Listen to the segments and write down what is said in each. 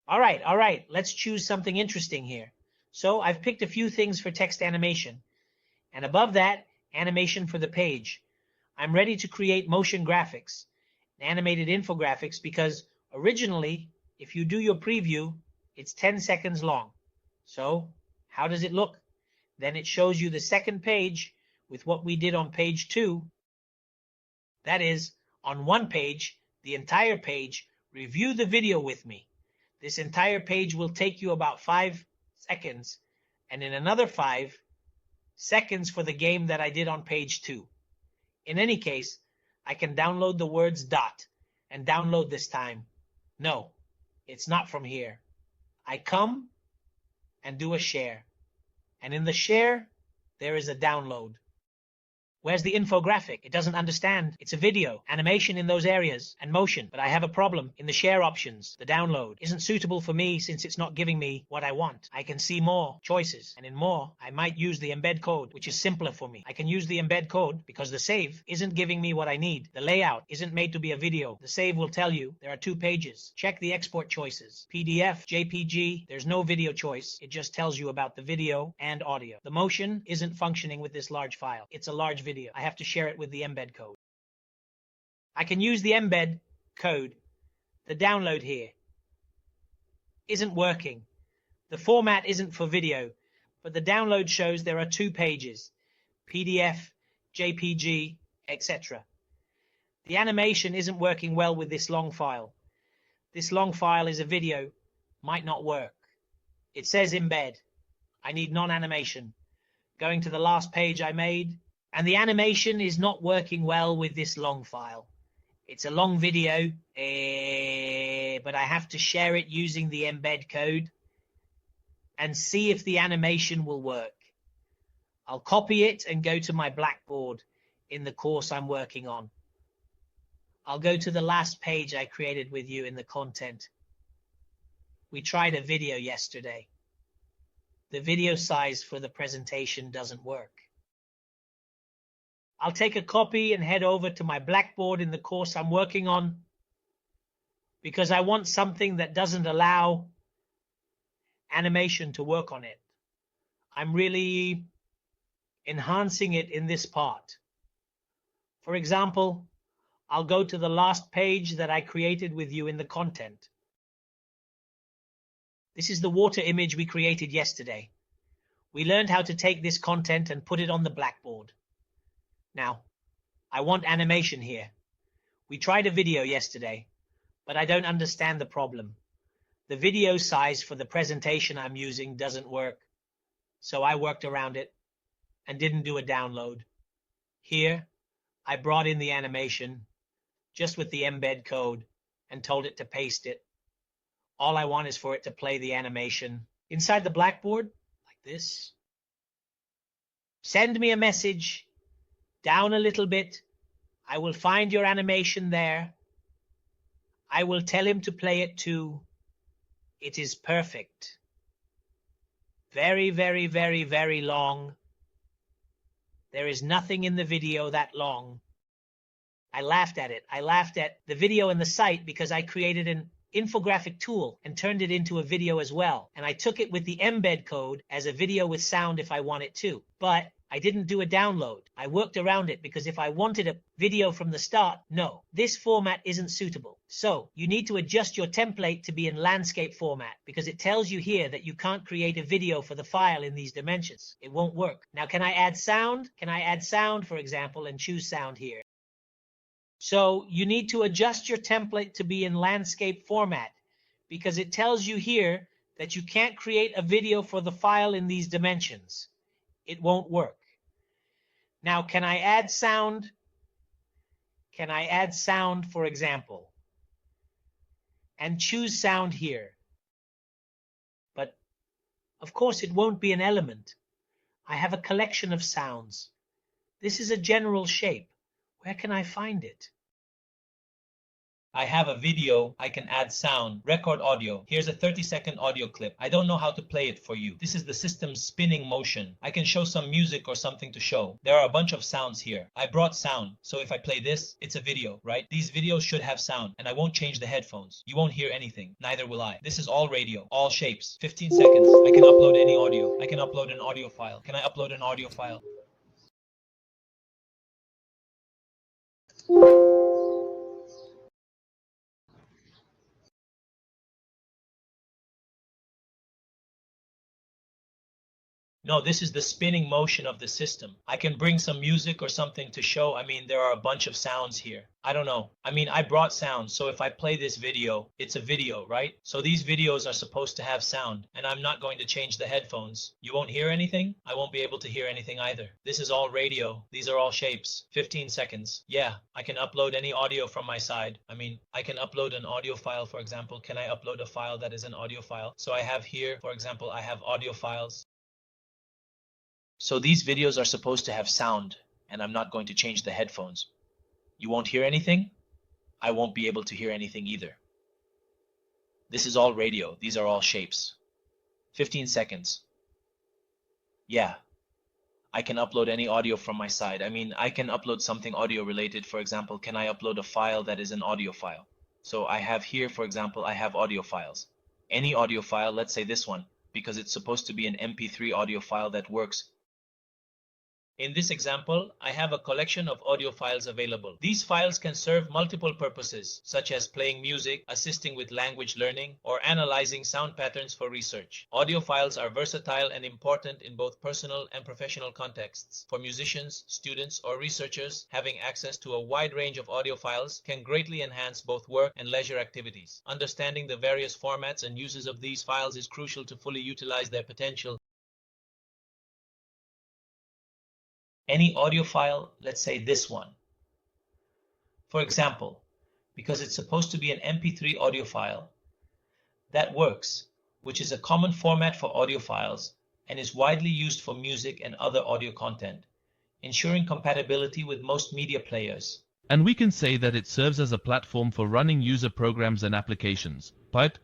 All right, let's choose something interesting here. So I've picked a few things for text animation, and above that, animation for the page. I'm ready to create motion graphics, animated infographics, because originally, if you do your preview, it's 10 seconds long. So how does it look? Then it shows you the second page with what we did on page 2. That is, on one page, the entire page, review the video with me. This entire page will take you about 5 seconds, and in another 5 seconds for the game that I did on page 2. In any case, I can download the words dot and download this time. No, it's not from here. I come and do a share. And in the share, there is a download. Where's the infographic? It doesn't understand. It's a video, animation in those areas, and motion. But I have a problem in the share options. The download isn't suitable for me since it's not giving me what I want. I can see more choices, and in more, I might use the embed code, which is simpler for me. I can use the embed code because the save isn't giving me what I need. The layout isn't made to be a video. The save will tell you there are 2 pages. Check the export choices. PDF, JPG, there's no video choice. It just tells you about the video and audio. The motion isn't functioning with this large file. It's a large video. I have to share it with the embed code. I can use the embed code. The download here isn't working. The format isn't for video, but the download shows there are 2 pages, PDF, JPG, etc. The animation isn't working well with this long file. This long file is a video, might not work. It says embed. I need non-animation. Going to the last page I made, and the animation is not working well with this long file. It's a long video, but I have to share it using the embed code and see if the animation will work. I'll copy it and go to my Blackboard in the course I'm working on. I'll go to the last page I created with you in the content. We tried a video yesterday. The video size for the presentation doesn't work. I'll take a copy and head over to my Blackboard in the course I'm working on because I want something that doesn't allow animation to work on it. I'm really enhancing it in this part. For example, I'll go to the last page that I created with you in the content. This is the water image we created yesterday. We learned how to take this content and put it on the Blackboard. Now, I want animation here. We tried a video yesterday, but I don't understand the problem. The video size for the presentation I'm using doesn't work, so I worked around it and didn't do a download. Here, I brought in the animation just with the embed code and told it to paste it. All I want is for it to play the animation inside the Blackboard, like this. Send me a message. Down a little bit, I will find your animation there. I will tell him to play it too. It is perfect. Very, very, very, very long. There is nothing in the video that long. I laughed at it. I laughed at the video and the site because I created an infographic tool and turned it into a video as well. And I took it with the embed code as a video with sound if I want it to. But I didn't do a download. I worked around it because if I wanted a video from the start, no, this format isn't suitable. So you need to adjust your template to be in landscape format because it tells you here that you can't create a video for the file in these dimensions. It won't work. Now, can I add sound? Can I add sound, for example, and choose sound here? So you need to adjust your template to be in landscape format because it tells you here that you can't create a video for the file in these dimensions. It won't work. Now, can I add sound? Can I add sound, for example? And choose sound here. But, of course, it won't be an element. I have a collection of sounds. This is a general shape. Where can I find it? I have a video, I can add sound, record audio. Here's a 30-second audio clip. I don't know how to play it for you. This is the system's spinning motion. I can show some music or something to show. There are a bunch of sounds here. I brought sound, so if I play this, it's a video, right? These videos should have sound, and I won't change the headphones. You won't hear anything. Neither will I. This is all radio, all shapes. 15 seconds. I can upload any audio. I can upload an audio file. Can I upload an audio file? No, this is the spinning motion of the system. I can bring some music or something to show. I mean, there are a bunch of sounds here. I don't know. I mean, I brought sound, so if I play this video, it's a video, right? So these videos are supposed to have sound, and I'm not going to change the headphones. You won't hear anything? I won't be able to hear anything either. This is all radio. These are all shapes. 15 seconds. Yeah, I can upload any audio from my side. I mean, I can upload an audio file, for example. Can I upload a file that is an audio file? So I have here, for example, I have audio files. So these videos are supposed to have sound, and I'm not going to change the headphones. You won't hear anything? I won't be able to hear anything either. This is all radio. These are all shapes. 15 seconds. Yeah, I can upload any audio from my side. I mean, I can upload something audio related. For example, can I upload a file that is an audio file? So I have here, for example, I have audio files. Any audio file, let's say this one, because it's supposed to be an MP3 audio file that works. In this example, I have a collection of audio files available. These files can serve multiple purposes, such as playing music, assisting with language learning, or analyzing sound patterns for research. Audio files are versatile and important in both personal and professional contexts. For musicians, students, or researchers, having access to a wide range of audio files can greatly enhance both work and leisure activities. Understanding the various formats and uses of these files is crucial to fully utilize their potential. Any audio file, let's say this one. For example, because it's supposed to be an MP3 audio file, that works, which is a common format for audio files and is widely used for music and other audio content, ensuring compatibility with most media players. And we can say that it serves as a platform for running user programs and applications, but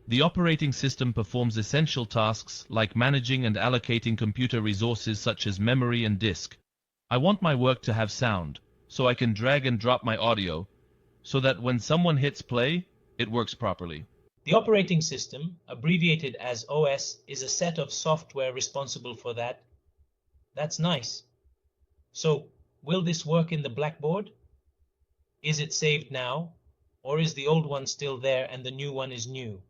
the operating system performs essential tasks like managing and allocating computer resources such as memory and disk. I want my work to have sound, so I can drag and drop my audio, so that when someone hits play, it works properly. The operating system, abbreviated as OS, is a set of software responsible for that. That's nice. So, will this work in the Blackboard? Is it saved now, or is the old one still there and the new one is new?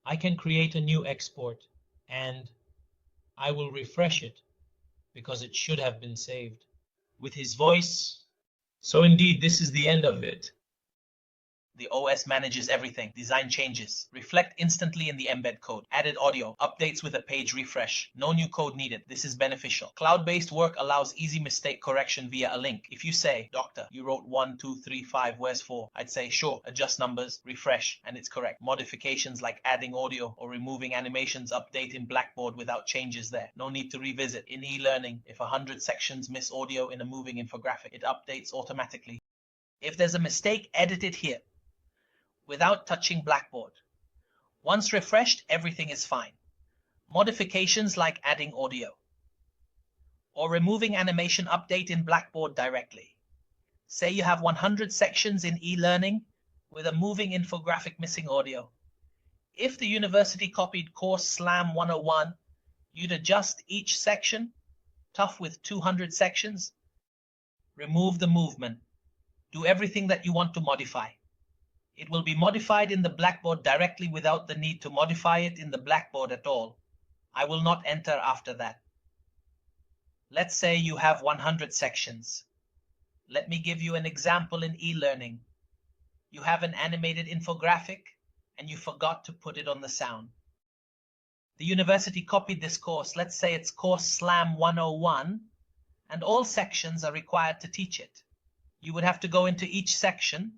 I can create a new export, and I will refresh it, because it should have been saved with his voice. So indeed, this is the end of it. The OS manages everything. Design changes. Reflect instantly in the embed code. Added audio. Updates with a page refresh. No new code needed. This is beneficial. Cloud-based work allows easy mistake correction via a link. If you say, "Doctor, you wrote 1, 2, 3, 5, where's 4?" I'd say, "Sure, adjust numbers, refresh," and it's correct. Modifications like adding audio or removing animations update in Blackboard without changes there. No need to revisit. In eLearning, if 100 sections miss audio in a moving infographic, it updates automatically. If there's a mistake, edit it here, without touching Blackboard. Once refreshed, everything is fine. Modifications like adding audio or removing animation update in Blackboard directly. Say you have 100 sections in eLearning with a moving infographic missing audio. If the university copied course SLAM 101, you'd adjust each section, tough with 200 sections, remove the movement, do everything that you want to modify. It will be modified in the Blackboard directly without the need to modify it in the Blackboard at all. I will not enter after that. Let's say you have 100 sections. Let me give you an example in eLearning. You have an animated infographic and you forgot to put it on the sound. The university copied this course. Let's say it's course SLAM 101 and all sections are required to teach it. You would have to go into each section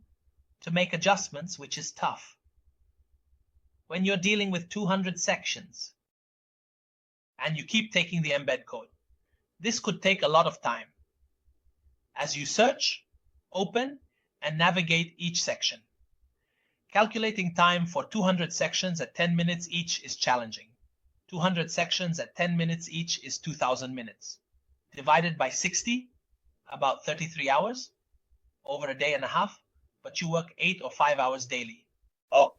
to make adjustments, which is tough. When you're dealing with 200 sections and you keep taking the embed code, this could take a lot of time. As you search, open, and navigate each section. Calculating time for 200 sections at 10 minutes each is challenging. 200 sections at 10 minutes each is 2,000 minutes. Divided by 60, about 33 hours, over a day and a half, but you work 8 or 5 hours daily. Oh.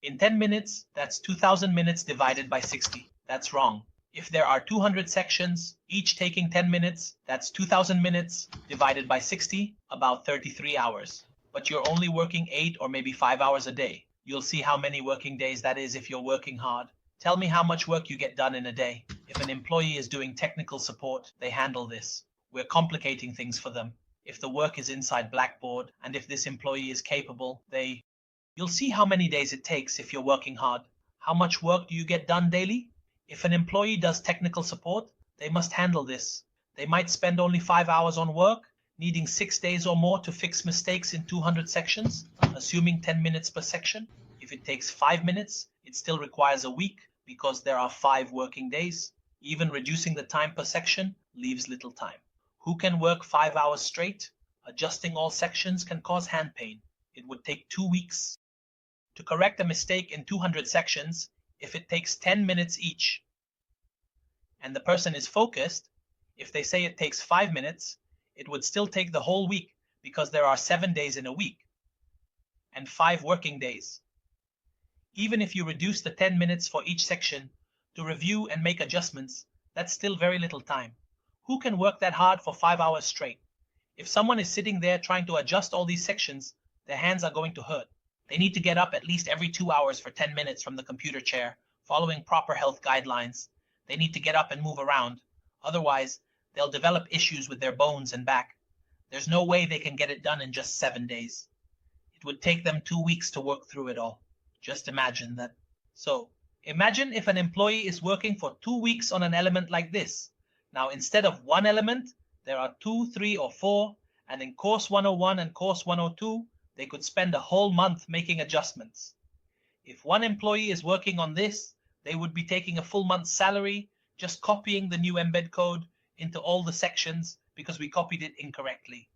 In 10 minutes, that's 2,000 minutes divided by 60. That's wrong. If there are 200 sections, each taking 10 minutes, that's 2,000 minutes divided by 60, about 33 hours. But you're only working 8 or maybe 5 hours a day. You'll see how many working days that is if you're working hard. Tell me how much work you get done in a day. If an employee is doing technical support, they handle this. We're complicating things for them. If the work is inside Blackboard, and if this employee is capable, You'll see how many days it takes if you're working hard. How much work do you get done daily? If an employee does technical support, they must handle this. They might spend only 5 hours on work, needing 6 days or more to fix mistakes in 200 sections, assuming 10 minutes per section. If it takes 5 minutes, it still requires a week because there are 5 working days. Even reducing the time per section leaves little time. Who can work 5 hours straight? Adjusting all sections can cause hand pain. It would take 2 weeks. To correct a mistake in 200 sections, if it takes 10 minutes each, and the person is focused, if they say it takes 5 minutes, it would still take the whole week because there are 7 days in a week and 5 working days. Even if you reduce the 10 minutes for each section to review and make adjustments, that's still very little time. Who can work that hard for 5 hours straight? If someone is sitting there trying to adjust all these sections, their hands are going to hurt. They need to get up at least every 2 hours for 10 minutes from the computer chair, following proper health guidelines. They need to get up and move around. Otherwise, they'll develop issues with their bones and back. There's no way they can get it done in just 7 days. It would take them 2 weeks to work through it all. Just imagine that. So, imagine if an employee is working for 2 weeks on an element like this. Now, instead of one element, there are 2, 3, or 4, and in course 101 and course 102, they could spend a whole month making adjustments. If one employee is working on this, they would be taking a full month's salary, just copying the new embed code into all the sections because we copied it incorrectly.